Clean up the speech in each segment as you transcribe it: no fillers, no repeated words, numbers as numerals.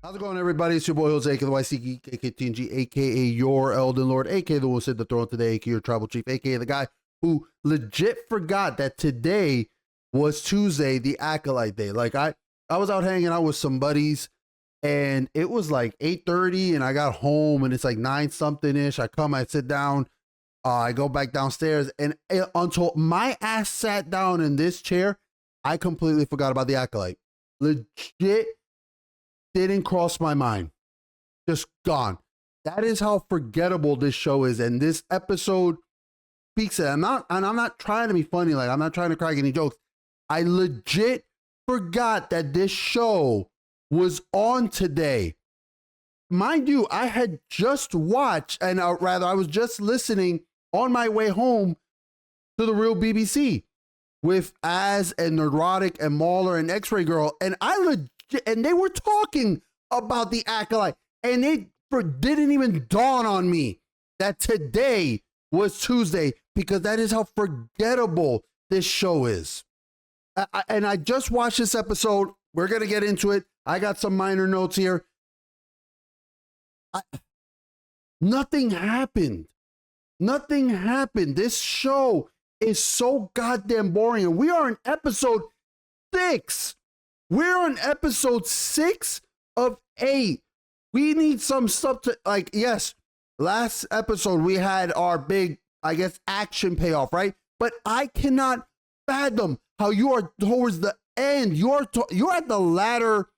How's it going, everybody? It's your boy Jose, aka TheNYCGeek, aka TNG, aka your Elden Lord, aka the one who sit the throne today, aka your tribal chief, aka the guy who legit forgot that today was Tuesday, the Acolyte day. Like I was out hanging out with some buddies, and it was like 8:30, and I got home, and it's like 9 something ish. I come, I sit down, I go back downstairs, and until my ass sat down in this chair, I completely forgot about the Acolyte. Legit didn't cross my mind. Just gone. That is how forgettable this show is. And this episode speaks it. I'm not trying to be funny. Like, I'm not trying to crack any jokes. I legit forgot that this show was on today. Mind you, I had just watched, and rather, I was just listening on my way home to the real BBC with Az and Neurotic and Mauler and X-Ray Girl. And and they were talking about the Acolyte, and it didn't even dawn on me that today was Tuesday, because that is how forgettable this show is. And I just watched this episode. We're going to get into it. I got some minor notes here. Nothing happened. Nothing happened. This show is so goddamn boring. And we are in episode 6. We're on episode 6 of 8. We need some stuff to, like, yes, last episode we had our big, I guess, action payoff, right? But I cannot fathom how you are towards the end. You're at the latter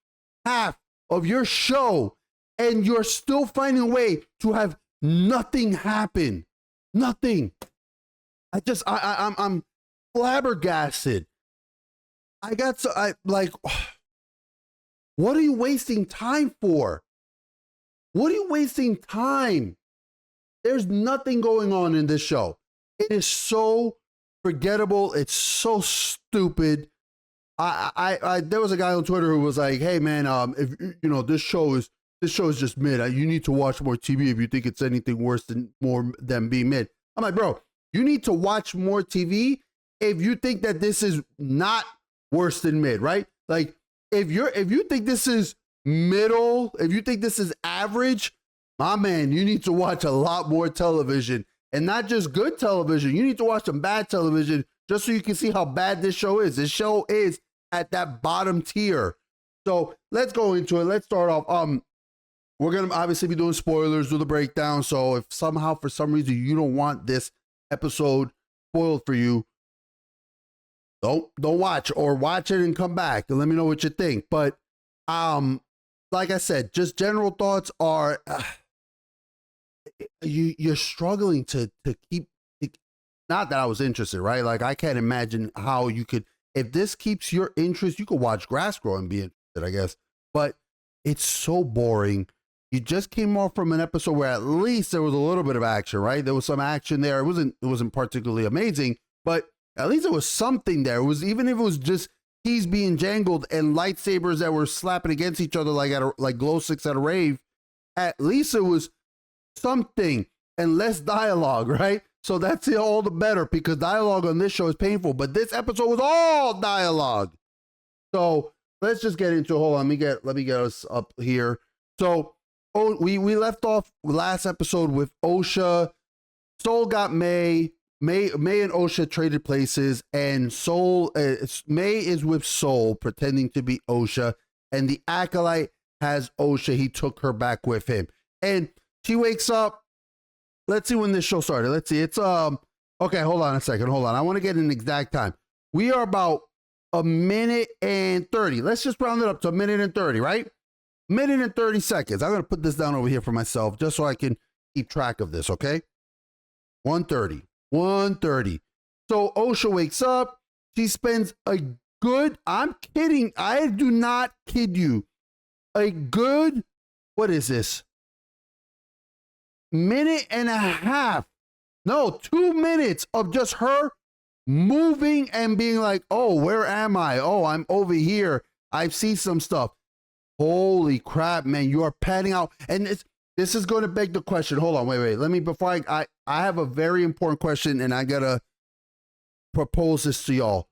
half of your show, and you're still finding a way to have nothing happen. Nothing. I'm flabbergasted. What are you wasting time for? What are you wasting time? There's nothing going on in this show. It is so forgettable. It's so stupid. There was a guy on Twitter who was like, "Hey man, if you know this show is just mid. You need to watch more TV if you think it's anything worse than being mid." I'm like, bro, you need to watch more TV if you think that this is not worse than mid, right? Like, if you think this is middle, if you think this is average, my man, you need to watch a lot more television, and not just good television. You need to watch some bad television just so you can see how bad this show is. This show is at that bottom tier. So let's go into it. Let's start off. We're gonna obviously be doing spoilers, do the breakdown. So if somehow, for some reason, you don't want this episode spoiled for you, don't watch, or watch it and come back and let me know what you think. But like I said, just general thoughts are you're struggling to keep. Not that I was interested, right? Like, I can't imagine how you could, if this keeps your interest, you could watch Grass Grow and be interested, I guess. But it's so boring. You just came off from an episode where at least there was a little bit of action, right? There was some action there. It wasn't particularly amazing, but at least there was something there. It was, even if it was just keys being jangled and lightsabers that were slapping against each other like glow sticks at a rave, at least it was something and less dialogue, right? So that's all the better, because dialogue on this show is painful, but this episode was all dialogue. So let's just get into it. Hold on, let me get us up here. So we left off last episode with Osha. Soul got May. May and Osha traded places, and May is with Soul pretending to be Osha, and the Acolyte has Osha. He took her back with him, and she wakes up. Let's see when this show started. Let's see. It's okay, hold on a second. Hold on. I want to get an exact time. We are about a minute and 30. Let's just round it up to a minute and 30, right? Minute and 30 seconds. I'm going to put this down over here for myself just so I can keep track of this, okay? 1:30. 1:30. So Osha wakes up. She spends a good, I'm kidding, I do not kid you, a good, what is this? Minute and a half. No, 2 minutes of just her moving and being like, oh, where am I? Oh, I'm over here. I see some stuff. Holy crap, man. You are panning out. And this is going to beg the question. Hold on, wait. Let me, before I have a very important question, and I got to propose this to y'all.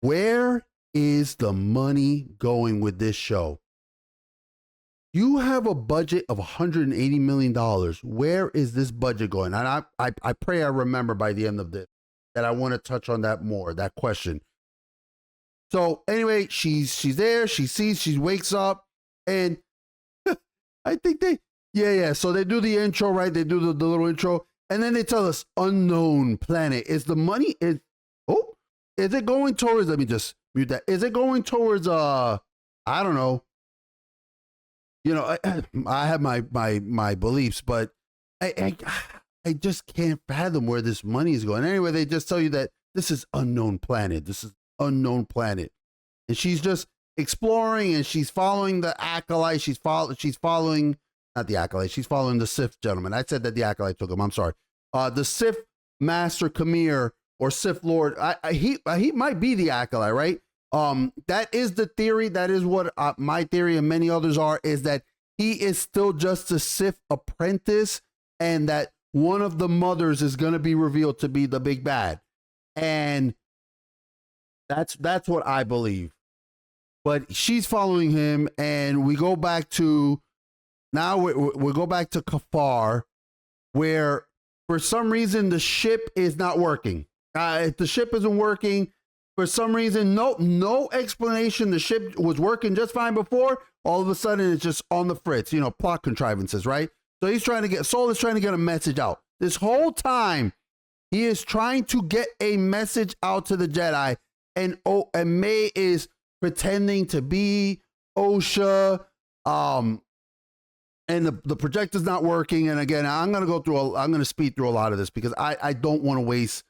Where is the money going with this show? You have a budget of $180 million. Where is this budget going? And I pray I remember by the end of this that I want to touch on that more, that question. So anyway, she's there, she wakes up, and I think yeah. So they do the intro, right? They do the little intro, and then they tell us unknown planet. Is the money is it going towards, let me just mute that. Is it going towards I don't know. You know, I have my beliefs, but I just can't fathom where this money is going. Anyway, they just tell you that this is unknown planet. This is unknown planet. And she's just exploring, and she's following the Acolyte. She's following not the Acolyte. She's following the Sith gentleman. I said that the Acolyte took him. I'm sorry. The Sith Master Khmer, or Sith Lord. He might be the Acolyte, right? That is the theory. That is what my theory and many others are, is that he is still just a Sith apprentice, and that one of the mothers is going to be revealed to be the big bad. And that's what I believe. But she's following him, and we go back to we go back to Kafar, where for some reason the ship is not working. If the ship isn't working for some reason, no explanation. The ship was working just fine before. All of a sudden, it's just on the fritz. You know, plot contrivances, right? So Saul is trying to get a message out. This whole time, he is trying to get a message out to the Jedi, and May is pretending to be Osha, and the projector's not working. And again, I'm gonna speed through a lot of this because I don't want to waste.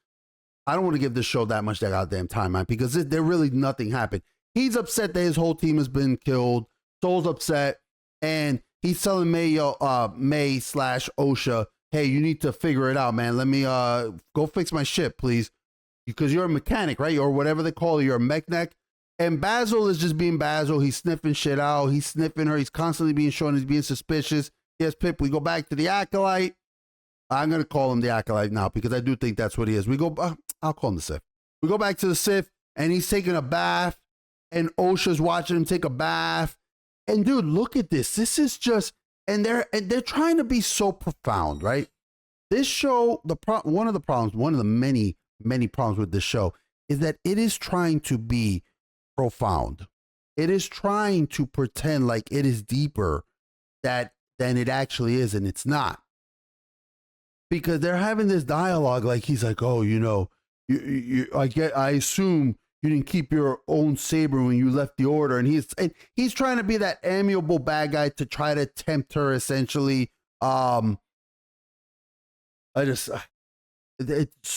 I don't want to give this show that much goddamn time, man, because there really nothing happened. He's upset that his whole team has been killed. Soul's upset, and he's telling May / Osha, hey, you need to figure it out, man. Let me go fix my ship, please, because you're a mechanic, right? Or whatever they call it. You're a mechanic. And Basil is just being Basil. He's sniffing shit out. He's sniffing her. He's constantly being shown he's being suspicious. Yes, Pip, we go back to the Acolyte. I'm going to call him the Acolyte now because I do think that's what he is. I'll call him the Sith. We go back to the Sith, and he's taking a bath, and Osha's watching him take a bath. And dude, look at this. This is just, and they're trying to be so profound, right? This show, one of the many problems with this show is that it is trying to be profound. It is trying to pretend like it is deeper than it actually is, and it's not. Because they're having this dialogue, like he's like, oh, you know, I assume you didn't keep your own saber when you left the order, and he's trying to be that amiable bad guy to try to tempt her, essentially. So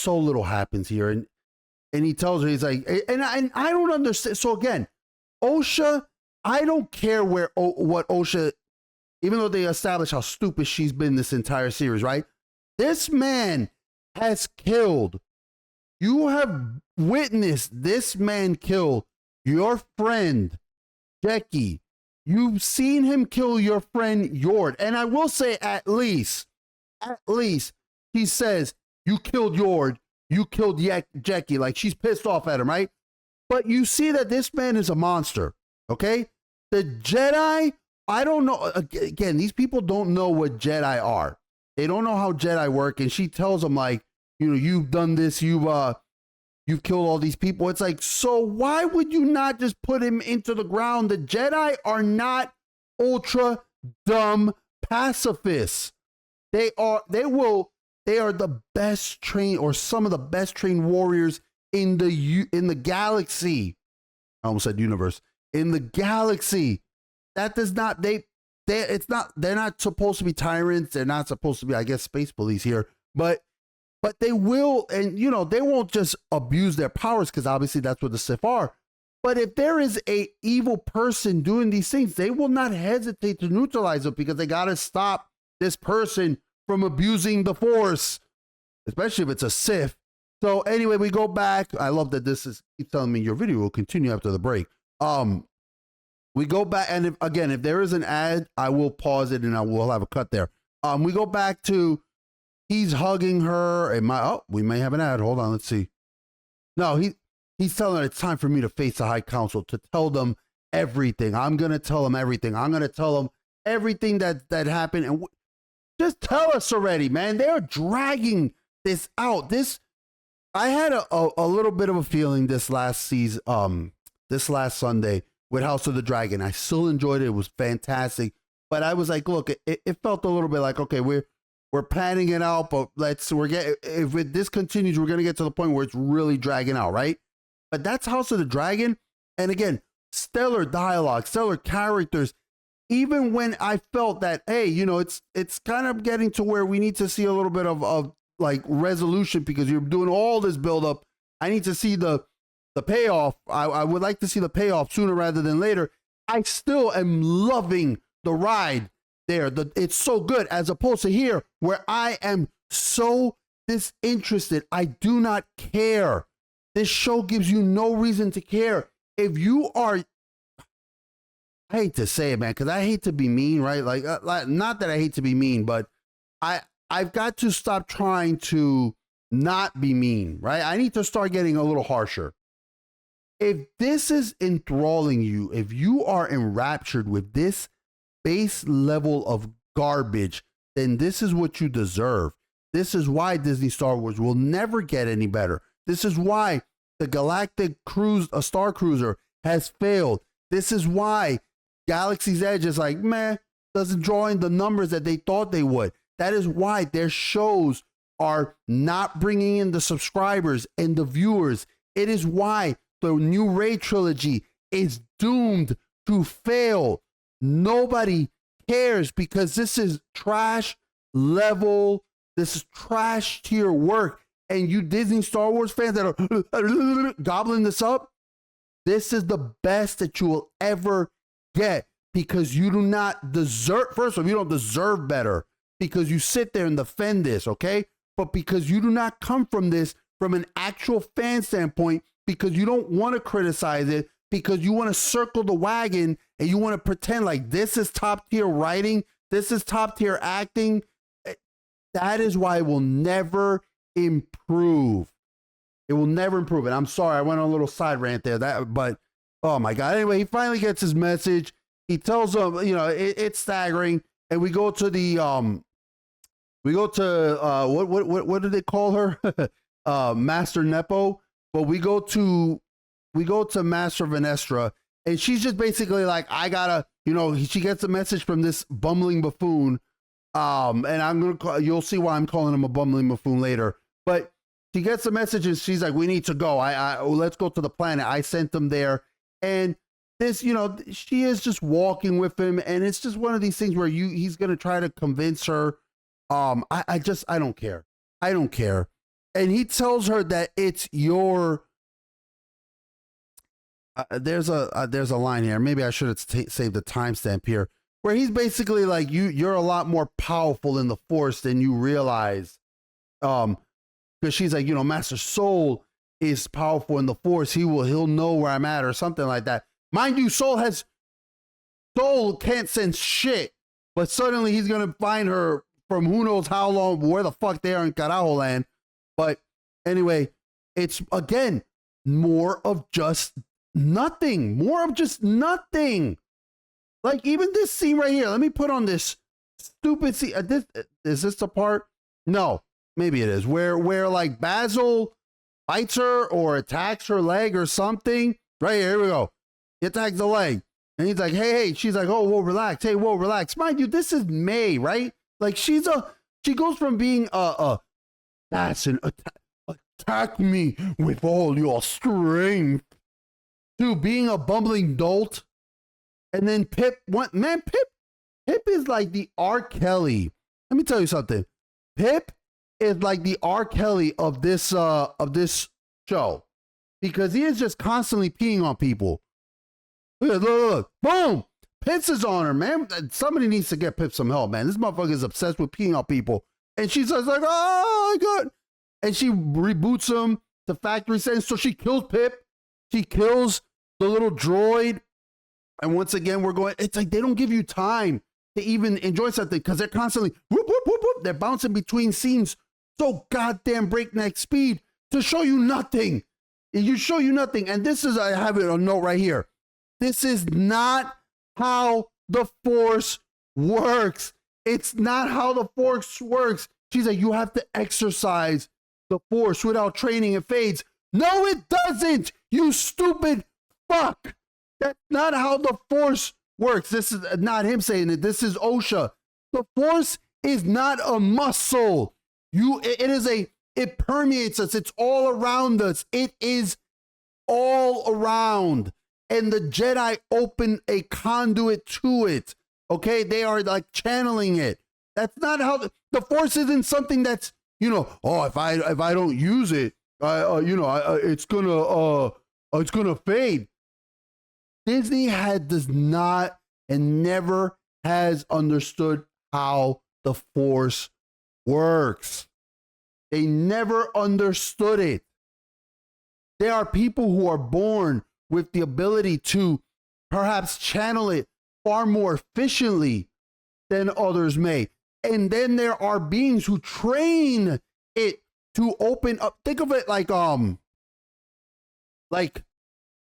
little happens here, and he tells her, he's like, and I don't understand. So again, Osha, I don't care what Osha, even though they establish how stupid she's been this entire series, right? This man has killed. You have witnessed this man kill your friend, Jackie. You've seen him kill your friend, Yord. And I will say at least, he says, you killed Yord. You killed Jackie. Like, she's pissed off at him, right? But you see that this man is a monster, okay? The Jedi, I don't know. Again, these people don't know what Jedi are. They don't know how Jedi work, and she tells them, like, you know, you've done this, you've killed all these people. It's like, so why would you not just put him into the ground? The Jedi are not ultra dumb pacifists. They are the best trained, or some of the best trained warriors in the galaxy. I almost said universe. In the galaxy. That does not, they're not supposed to be tyrants. They're not supposed to be, I guess, space police here, but they will, and you know, they won't just abuse their powers, because obviously that's what the Sith are. But if there is a evil person doing these things, they will not hesitate to neutralize it, because they got to stop this person from abusing the Force, especially if it's a Sith. So anyway, we go back. I love that keep telling me your video will continue after the break. We go back, and if there is an ad, I will pause it and I will have a cut there. We go back to, he's hugging her, and we may have an ad. Hold on, let's see. No, he's telling her it's time for me to face the High Council, to tell them everything. I'm gonna tell them everything. I'm gonna tell them everything that happened, and just tell us already, man. They're dragging this out. This I had a little bit of a feeling this last season, this last Sunday with House of the Dragon. I still enjoyed it. It was fantastic, but I was like, look, it felt a little bit like, okay, we're panning it out, but this continues, we're gonna get to the point where it's really dragging out, right? But that's House of the Dragon, and again, stellar dialogue, stellar characters. Even when I felt that, hey, it's kind of getting to where we need to see a little bit of like resolution because you're doing all this buildup. I need to see the payoff. I would like to see the payoff sooner rather than later. I still am loving the ride there. It's so good as opposed to here where I am so disinterested. I do not care. This show gives you no reason to care. If you are, I hate to say it, man, because I hate to be mean, right? Like, not that I hate to be mean, but I've got to stop trying to not be mean, right? I need to start getting a little harsher. If this is enthralling you, if you are enraptured with this base level of garbage, then this is what you deserve. This is why Disney Star Wars will never get any better. This is why the Galactic Cruise, a Star Cruiser, has failed. This is why Galaxy's Edge is like, meh, doesn't draw in the numbers that they thought they would. That is why their shows are not bringing in the subscribers and the viewers. It is why the new Rey trilogy is doomed to fail. Nobody cares because this is trash level, this is trash tier work. And you Disney Star Wars fans that are gobbling this up, this is the best that you will ever get because you do not deserve, first of all, you don't deserve better because you sit there and defend this, okay? But because you do not come from this from an actual fan standpoint, because you don't want to criticize it, because you want to circle the wagon and you want to pretend like this is top tier writing, this is top tier acting. That is why it will never improve. It will never improve. And I'm sorry, I went on a little side rant there. But oh my God. Anyway, he finally gets his message. He tells them, it's staggering. And we go to the what do they call her? Master Nepo. But we go to Master Venestra, and she's just basically like, I gotta, she gets a message from this bumbling buffoon. And I'm going to you'll see why I'm calling him a bumbling buffoon later. But she gets a message and she's like, we need to go. Let's go to the planet. I sent them there. And this, she is just walking with him. And it's just one of these things where he's going to try to convince her. I don't care. I don't care. And he tells her that it's your, there's a line here. Maybe I should have saved the timestamp here, where he's basically like, you're a lot more powerful in the Force than you realize. Because she's like, Master Soul is powerful in the Force. He'll know where I'm at or something like that. Mind you, Soul can't sense shit, but suddenly he's going to find her from who knows how long, where the fuck they are in Carajo land. But anyway, it's again, more of just nothing. Like even this scene right here. Let me put on this stupid scene. Is this the part? No, maybe it is. Where like Basil bites her or attacks her leg or something. Right here we go. He attacks the leg. And he's like, hey. She's like, oh, whoa, relax. Hey, whoa, relax. Mind you, this is May, right? Like she goes from being assassin, attack me with all your strength, to being a bumbling dolt. And then Pip is like the R. Kelly. Let me tell you something. Pip is like the R. Kelly of this show, because he is just constantly peeing on people. Look, boom, pisses on her, man. Somebody needs to get Pip some help, man. This motherfucker is obsessed with peeing on people, and she's just like, oh my God, and she reboots him to factory settings. So she kills Pip. She kills the little droid. And once again, it's like they don't give you time to even enjoy something because they're constantly whoop, whoop, whoop, whoop. They're bouncing between scenes so goddamn breakneck speed to show you nothing. You show you nothing. And this is, I have it a note right here. This is not how the Force works. It's not how the Force works. She's like, you have to exercise the Force. Without training, it fades. No, it doesn't, you stupid fuck. That's not how the Force works. This is not him saying it. This is OSHA. The Force is not a muscle. It permeates us. It's all around us. It is all around. And the Jedi open a conduit to it. Okay, they are like channeling it. That's not how the Force isn't something that's, oh, if I don't use it, it's gonna fade. Disney does not and never has understood how the Force works. They never understood it. There are people who are born with the ability to perhaps channel it far more efficiently than others may. And then there are beings who train it to open up. Think of it like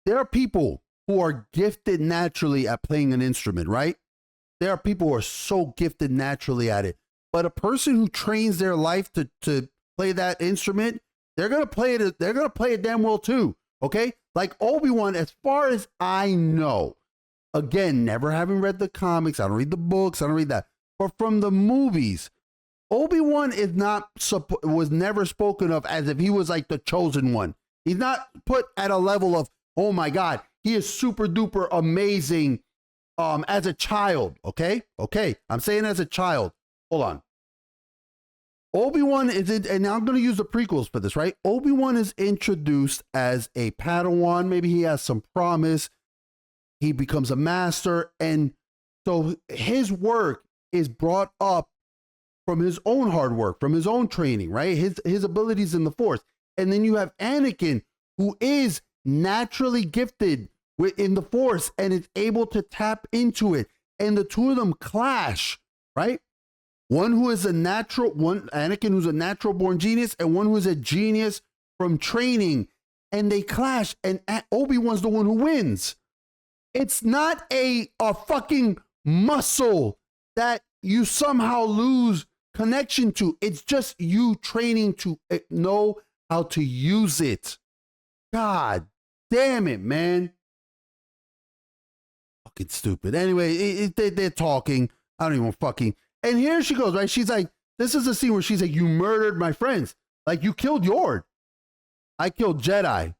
there are people who are gifted naturally at playing an instrument, right? There are people who are so gifted naturally at it. But a person who trains their life to play that instrument, they're gonna play it damn well too. Okay? Like Obi-Wan, as far as I know, again, never having read the comics, I don't read the books, I don't read that. But from the movies, Obi-Wan was never spoken of as if he was like the chosen one. He's not put at a level of, oh my God, he is super duper amazing as a child. Okay? I'm saying as a child. Hold on. Obi-Wan and now I'm going to use the prequels for this, right? Obi-Wan is introduced as a Padawan. Maybe he has some promise. He becomes a master. And so his work is brought up from his own hard work, from his own training, right? His abilities in the Force. And then you have Anakin, who is naturally gifted in the Force and is able to tap into it. And the two of them clash, right? Anakin who's a natural born genius, and one who's a genius from training, and they clash, and Obi-Wan's the one who wins. It's not a fucking muscle that you somehow lose connection to. It's just you training to know how to use it. God damn it, man. Fucking stupid. Anyway, they're talking. I don't even fucking. And here she goes, right? She's like, this is a scene where she's like, you murdered my friends. Like, you killed Yord. I killed Jedi.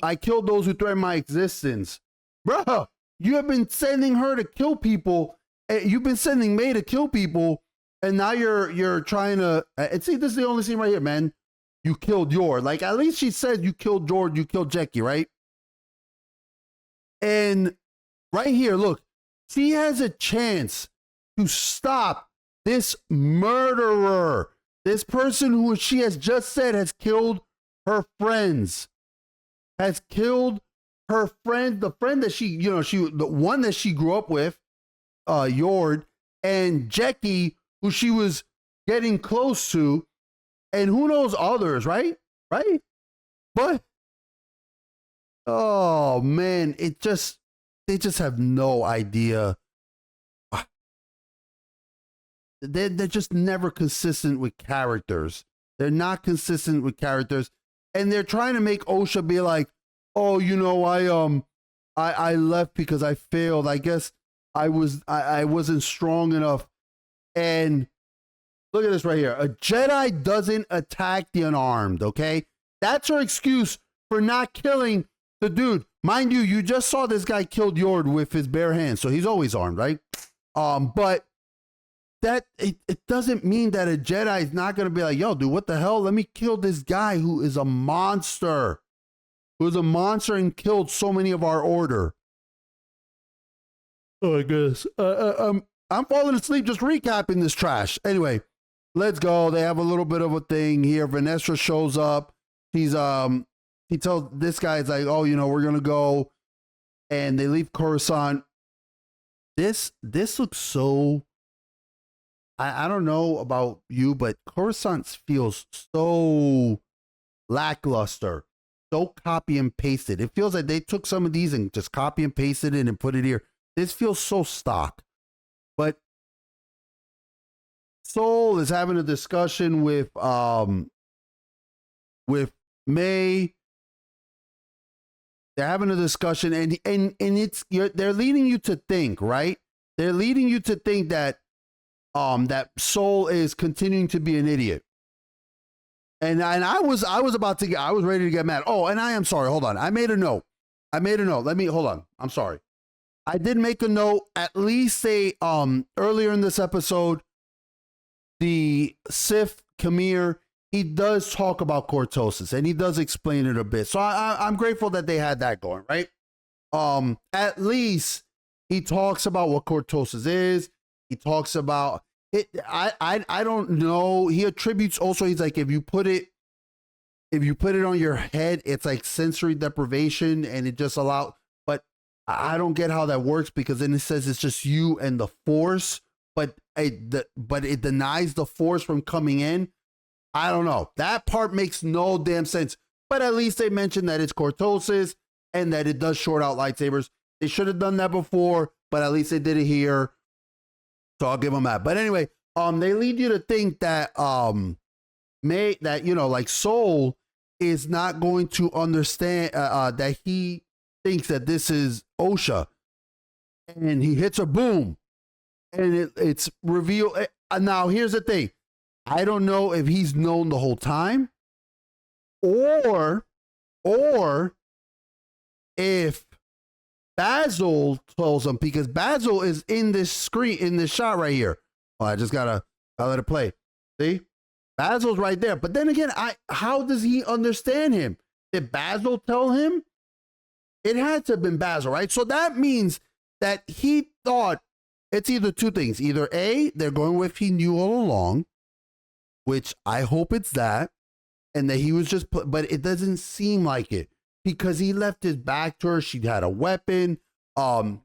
I killed those who threatened my existence. Bro, you have been sending her to kill people. You've been sending May to kill people. And now you're trying to, and see, this is the only scene right here, man. You killed Yord. Like, at least she said you killed Yord, you killed Jackie, right? And right here, look, she has a chance to stop this murderer, this person who she has just said has killed her friends, has killed her friend, the friend that the one that she grew up with, Yord, and Jackie, who she was getting close to, and who knows others, right? Right? But, oh man, they just have no idea. They're just never consistent with characters. They're not consistent with characters. And they're trying to make OSHA be like, oh, I left because I failed. I guess I wasn't strong enough. And look at this right here. A Jedi doesn't attack the unarmed, okay? That's her excuse for not killing the dude. Mind you, you just saw this guy killed Yord with his bare hands, so he's always armed, right? But that it doesn't mean that a Jedi is not going to be like, yo, dude, what the hell? Let me kill this guy who is a monster. Who's a monster and killed so many of our order. Oh, I guess. I'm falling asleep just recapping this trash. Anyway, let's go. They have a little bit of a thing here. Vanessa shows up. He tells this guy, it's like, oh, we're going to go. And they leave Coruscant. This looks so, I don't know about you, but Coruscant feels so lackluster, so copy and pasted. It feels like they took some of these and just copy and pasted it and put it here. This feels so stock. But Soul is having a discussion with May. They're having a discussion, and they're leading you to think, right? They're leading you to think that that Soul is continuing to be an idiot. And I was ready to get mad. Oh, and I am sorry. Hold on. I made a note. Let me hold on. I'm sorry. I did make a note. At least say earlier in this episode, the Sith Kamir, he does talk about cortosis and he does explain it a bit. So I'm grateful that they had that going, right? At least he talks about what cortosis is. He talks about it. I don't know. He attributes also, he's like, if you put it on your head, it's like sensory deprivation and it just allows, but I don't get how that works, because then it says it's just you and the force, but it denies the force from coming in. I don't know. That part makes no damn sense. But at least they mentioned that it's cortosis and that it does short out lightsabers. They should have done that before, but at least they did it here. So I'll give them that. But anyway, they lead you to think that like Soul is not going to understand that he thinks that this is Osha, and he hits a boom, and it's revealed. Now here's the thing. I don't know if he's known the whole time, or if Basil tells him, because Basil is in this screen, in this shot right here. Well, I just gotta let it play. See, Basil's right there. But then again, how does he understand him? Did Basil tell him? It had to have been Basil, right? So that means that he thought it's either two things. Either A, they're going with he knew all along, which I hope it's that, and that he was just, but it doesn't seem like it, because he left his back to her. She had a weapon.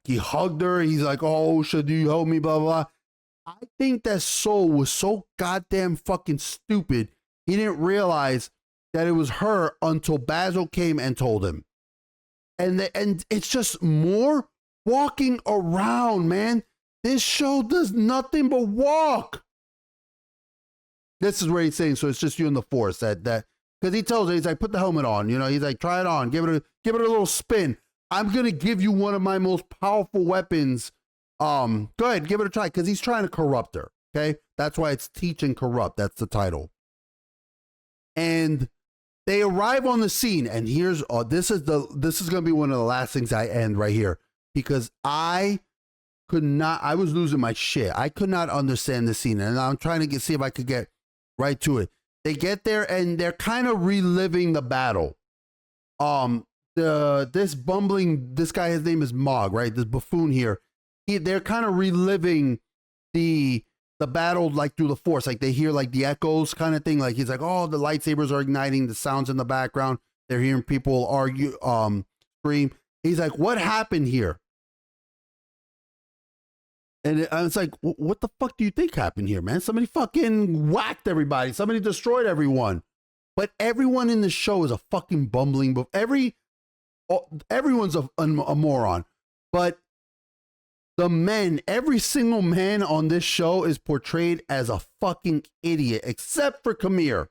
He hugged her. He's like, oh, should you help me? Blah, blah, blah. I think that Soul was so goddamn fucking stupid. He didn't realize that it was her until Basil came and told him. And it's just more walking around, man. This show does nothing but walk. This is where he's saying, so it's just you and the Force, that because he tells her, he's like, put the helmet on, he's like, try it on, give it a little spin. I'm gonna give you one of my most powerful weapons. Go ahead, give it a try, because he's trying to corrupt her. Okay, that's why it's Teach and Corrupt. That's the title. And they arrive on the scene, and here's this is gonna be one of the last things I end right here, because I was losing my shit. I could not understand the scene, and I'm trying to see if I could get right to it. They get there and they're kind of reliving the battle. This guy, his name is Mog, right? This buffoon here. They're kind of reliving the battle, like through the Force. Like they hear like the echoes kind of thing. Like he's like, oh, the lightsabers are igniting, the sounds in the background. They're hearing people argue, scream. He's like, what happened here? And it's like, what the fuck do you think happened here, man? Somebody fucking whacked everybody. Somebody destroyed everyone. But everyone in the show is a fucking bumbling. Everyone's a moron. But the men, every single man on this show is portrayed as a fucking idiot, except for Kamir.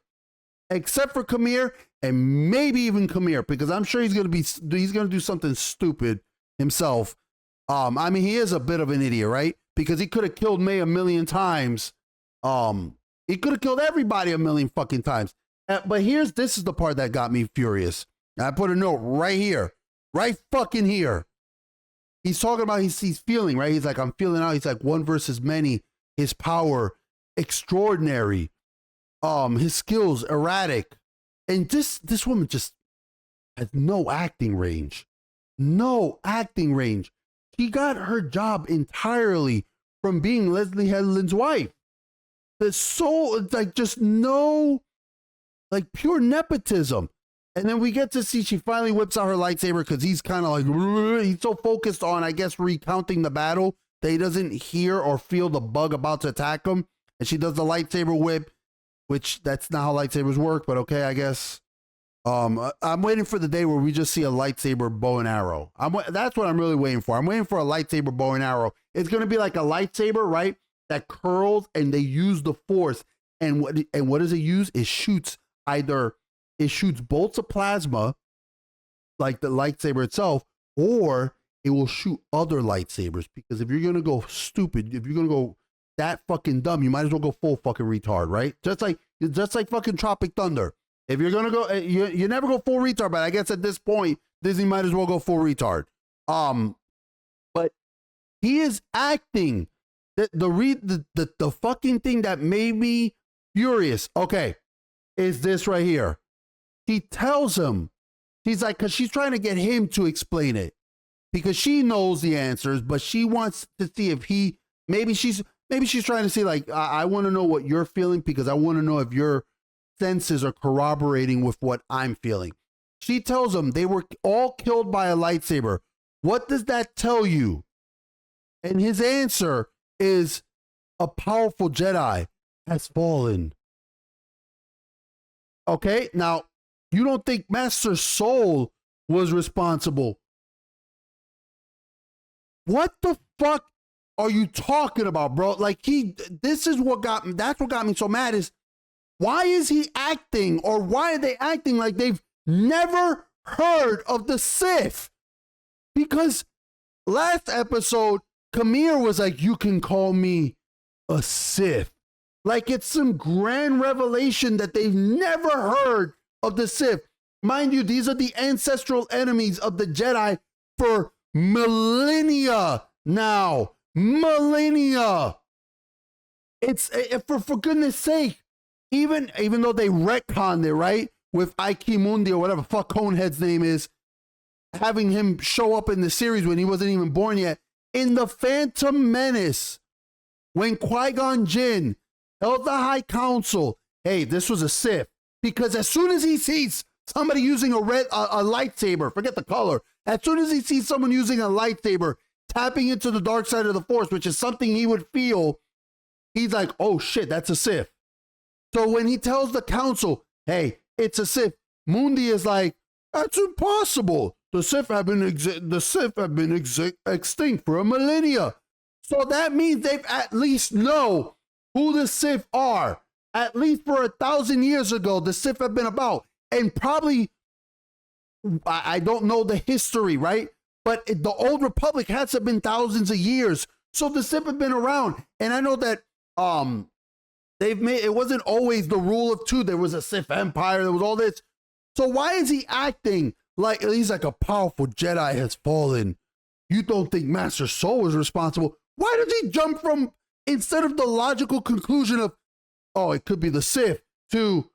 And maybe even Kamir, because I'm sure he's gonna do something stupid himself. I mean, he is a bit of an idiot, right? Because he could have killed May a million times. He could have killed everybody a million fucking times. But this is the part that got me furious. I put a note right here, right fucking here. He's talking about he's feeling, right? He's like, I'm feeling out. He's like, one versus many. His power, extraordinary. His skills, erratic. And this woman just has no acting range. No acting range. She got her job entirely from being Leslie Headland's wife. Just no, like pure nepotism. And then we get to see she finally whips out her lightsaber, because he's kind of like, he's so focused on, I guess, recounting the battle that he doesn't hear or feel the bug about to attack him. And she does the lightsaber whip, which that's not how lightsabers work, but okay, I guess. I'm waiting for the day where we just see a lightsaber bow and arrow. That's what I'm really waiting for. I'm waiting for a lightsaber bow and arrow. It's gonna be like a lightsaber, right? That curls and they use the force. And what does it use? It shoots bolts of plasma, like the lightsaber itself, or it will shoot other lightsabers. Because if you're gonna go stupid, if you're gonna go that fucking dumb, you might as well go full fucking retard, right? Just like fucking Tropic Thunder. If you're gonna go, you never go full retard, but I guess at this point, Disney might as well go full retard. But he is acting. The fucking thing that made me furious, okay, is this right here. He tells him, he's like, because she's trying to get him to explain it, because she knows the answers, but she wants to see if maybe she's trying to see, like, I want to know what you're feeling, because I want to know if your senses are corroborating with what I'm feeling. She tells him they were all killed by a lightsaber. What does that tell you? And his answer is, a powerful Jedi has fallen. Okay, now, you don't think Master Soul was responsible. What the fuck are you talking about, bro? Like, that's what got me so mad is, why is he acting, or why are they acting like they've never heard of the Sith? Because last episode, Kamir was like, you can call me a Sith. Like it's some grand revelation that they've never heard of the Sith. Mind you, these are the ancestral enemies of the Jedi for millennia now. Millennia. It's, for goodness sake, even though they retconned it, right? With Ike Mundi or whatever fuck Conehead's name is, having him show up in the series when he wasn't even born yet. In The Phantom Menace, when Qui-Gon Jinn held the High Council, hey, this was a Sith. Because as soon as he sees somebody using a lightsaber, forget the color, as soon as he sees someone using a lightsaber, tapping into the dark side of the Force, which is something he would feel, he's like, oh shit, that's a Sith. So when he tells the Council, hey, it's a Sith, Mundi is like, that's impossible. The Sith have been extinct for a millennia. So that means they've at least know who the Sith are. At least for 1,000 years ago, the Sith have been about. And probably, I don't know the history, right? But the Old Republic hasn't been thousands of years. So the Sith have been around. And I know that it wasn't always the rule of two. There was a Sith Empire. There was all this. So why is he acting like he's like a powerful Jedi has fallen? You don't think Master Soul is responsible? Why does he jump from, instead of the logical conclusion of, oh, it could be the Sith, to,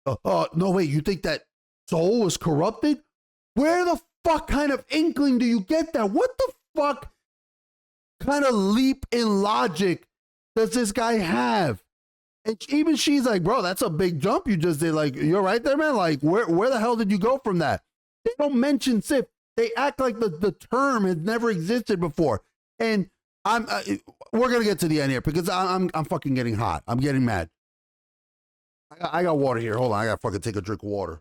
no, wait, you think that Soul was corrupted? Where the fuck kind of inkling do you get that? What the fuck kind of leap in logic does this guy have? And even she's like, bro, that's a big jump you just did. Like, you're right there, man. Like, where the hell did you go from that? They don't mention Sith. They act like the term has never existed before. And we're gonna get to the end here because I'm fucking getting hot. I'm getting mad. I got water here. Hold on, I gotta fucking take a drink of water.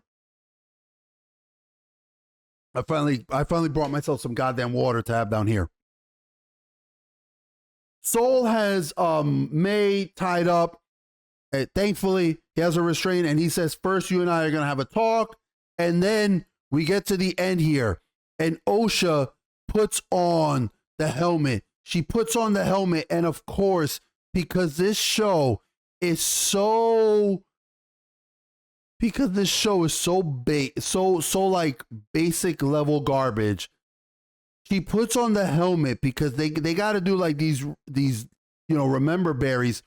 I finally brought myself some goddamn water to have down here. Soul has May tied up. Thankfully, he has a restraint, and he says, first you and I are gonna have a talk, and then we get to the end here, and Osha puts on the helmet. She puts on the helmet, and of course, because this show is so like basic level garbage, she puts on the helmet because they got to do like these remember berries.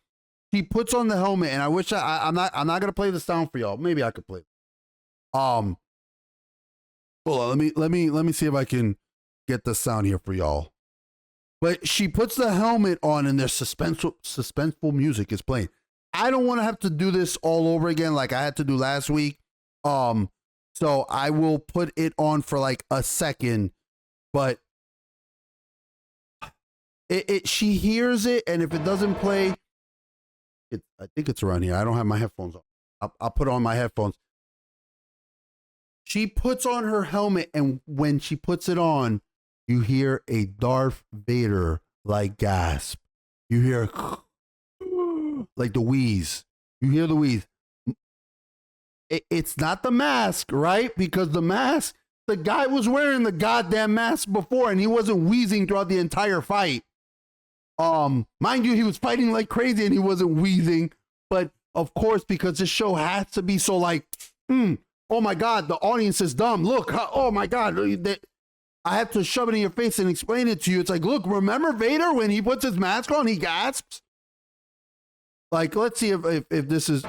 She puts on the helmet, and I wish I'm not gonna play the sound for y'all. Maybe I could play. Hold on, let me see if I can get the sound here for y'all. But she puts the helmet on, and there's suspenseful music is playing. I don't want to have to do this all over again like I had to do last week. So I will put it on for like a second, but she hears it, and if it doesn't play, I think it's around here. I don't have my headphones on. I'll put on my headphones. She puts on her helmet, and when she puts it on, you hear a Darth Vader like gasp. You hear like the wheeze. You hear the wheeze. It's not the mask, right? Because the mask, the guy was wearing the goddamn mask before, and he wasn't wheezing throughout the entire fight. Mind you, he was fighting like crazy, and he wasn't wheezing. But of course, because this show has to be so like, oh my God, the audience is dumb. Look, oh my God, I have to shove it in your face and explain it to you. It's like, look, remember Vader when he puts his mask on, he gasps? Like, let's see if this is.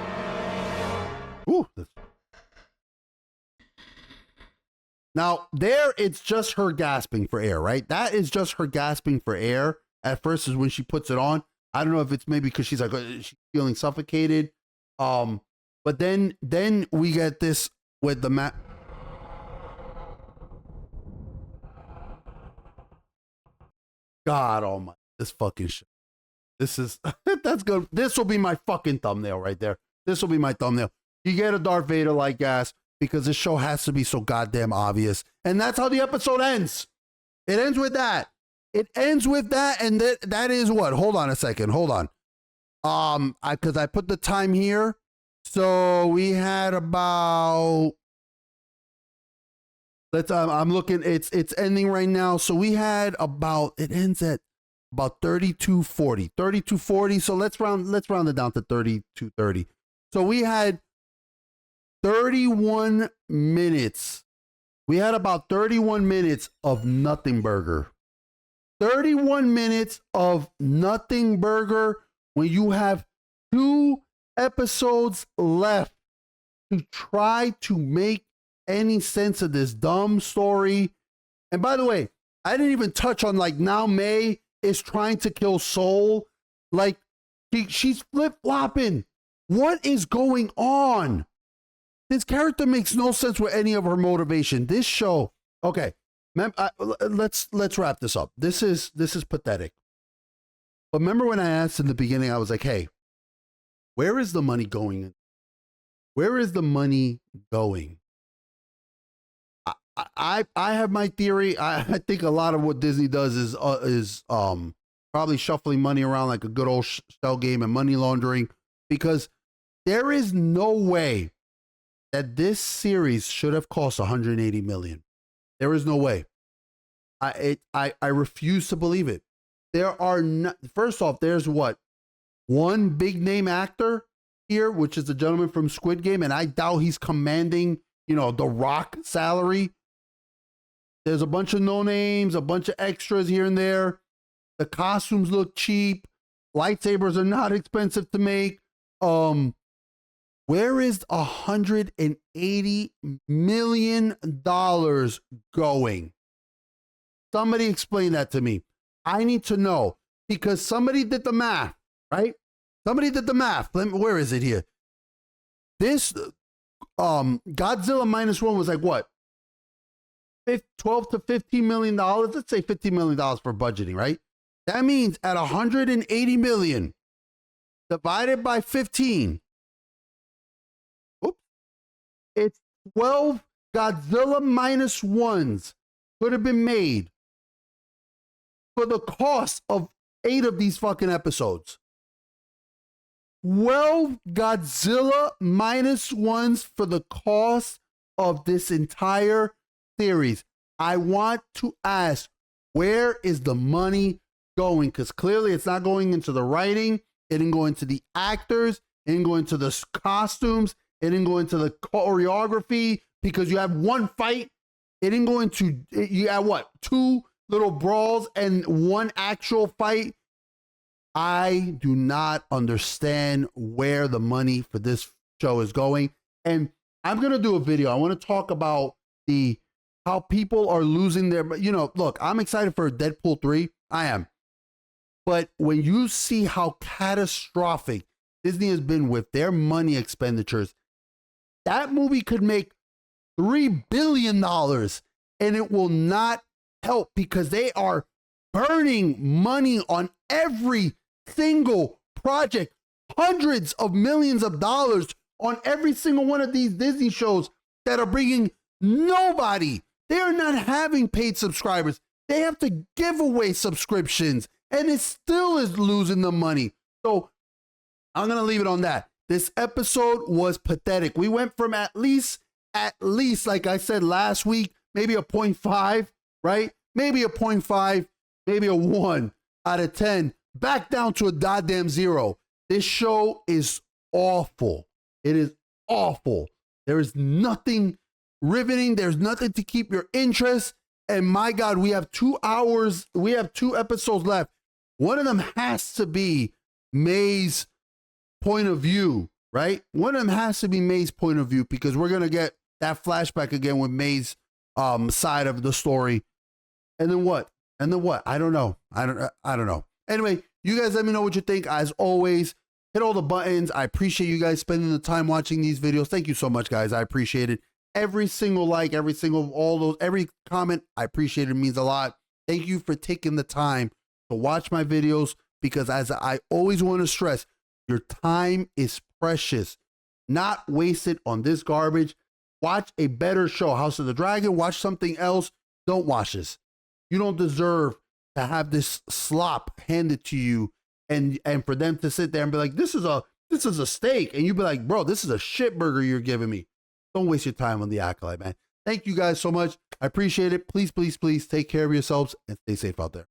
Ooh. Now, there, it's just her gasping for air, right? That is just her gasping for air. At first is when she puts it on. I don't know if it's maybe because she's like, she's feeling suffocated. But then we get this with the God almighty, this fucking shit. This is, that's good. This will be my fucking thumbnail right there. This will be my thumbnail. You get a Darth Vader like gas because this show has to be so goddamn obvious. And that's how the episode ends. It ends with that. It ends with that. And that is what? Hold on a second. Hold on. Because I put the time here. So we had about, I'm looking, it's ending right now. So we had about, it ends at about 32:40. So let's round it down to 32:30. So we had 31 minutes. We had about 31 minutes of nothing burger. 31 minutes of nothing burger when you have 2 episodes left to try to make any sense of this dumb story. And by the way, I didn't even touch on like now May is trying to kill Soul. Like she's flip-flopping. What is going on? This character makes no sense with any of her motivation. This show, okay, let's wrap this up. This is pathetic. But remember when I asked in the beginning, I was like, hey, where is the money going? Where is the money going? I have my theory. I think a lot of what Disney does is probably shuffling money around like a good old shell game and money laundering, because there is no way that this series should have cost 180 million. There is no way. I refuse to believe it. There are not, first off, there's what? One big name actor here, which is the gentleman from Squid Game, and I doubt he's commanding, the Rock salary. There's a bunch of no names, a bunch of extras here and there. The costumes look cheap. Lightsabers are not expensive to make. Where is $180 million going? Somebody explain that to me. I need to know, because somebody did the math, right? Somebody did the math. Where is it here? This Godzilla -1 was like what? 12 to $15 million. Let's say $15 million for budgeting, right? That means at 180 million divided by 15. Oops. It's 12 Godzilla -1s could have been made for the cost of 8 of these fucking episodes. 12 Godzilla -1s for the cost of this entire series. I want to ask, where is the money going? Because clearly it's not going into the writing. It didn't go into the actors. It didn't go into the costumes. It didn't go into the choreography, because you have one fight. It didn't go into, you have what? 2 little brawls and 1 actual fight. I do not understand where the money for this show is going. And I'm going to do a video. I want to talk about how people are losing their, look, I'm excited for Deadpool 3. I am. But when you see how catastrophic Disney has been with their money expenditures, that movie could make $3 billion and it will not help, because they are burning money on every single project, hundreds of millions of dollars on every single one of these Disney shows that are bringing Nobody. They are not having paid subscribers. They have to give away subscriptions, and it still is losing the money. So I'm going to leave it on that. This episode was pathetic. We went from at least, like I said last week, maybe a 0.5, right? Maybe a 0.5, maybe a 1 out of 10, back down to a goddamn 0. This show is awful. It is awful. There is nothing riveting. There's nothing to keep your interest. And my God, we have 2 hours. We have 2 episodes left. One of them has to be May's point of view, right? One of them has to be May's point of view, because we're going to get that flashback again with May's side of the story. And then what? I don't know. I don't know. Anyway, you guys let me know what you think. As always, hit all the buttons. I appreciate you guys spending the time watching these videos. Thank you so much, guys. I appreciate it. Every single like, every comment, I appreciate it. It means a lot. Thank you for taking the time to watch my videos, because as I always want to stress, your time is precious. Not wasted on this garbage. Watch a better show. House of the Dragon. Watch something else. Don't watch this. You don't deserve to have this slop handed to you, and for them to sit there and be like, this is a steak, and you be like, bro, this is a shit burger you're giving me. Don't waste your time on the Acolyte, man. Thank you guys so much. I appreciate it. Please, please, please take care of yourselves and stay safe out there.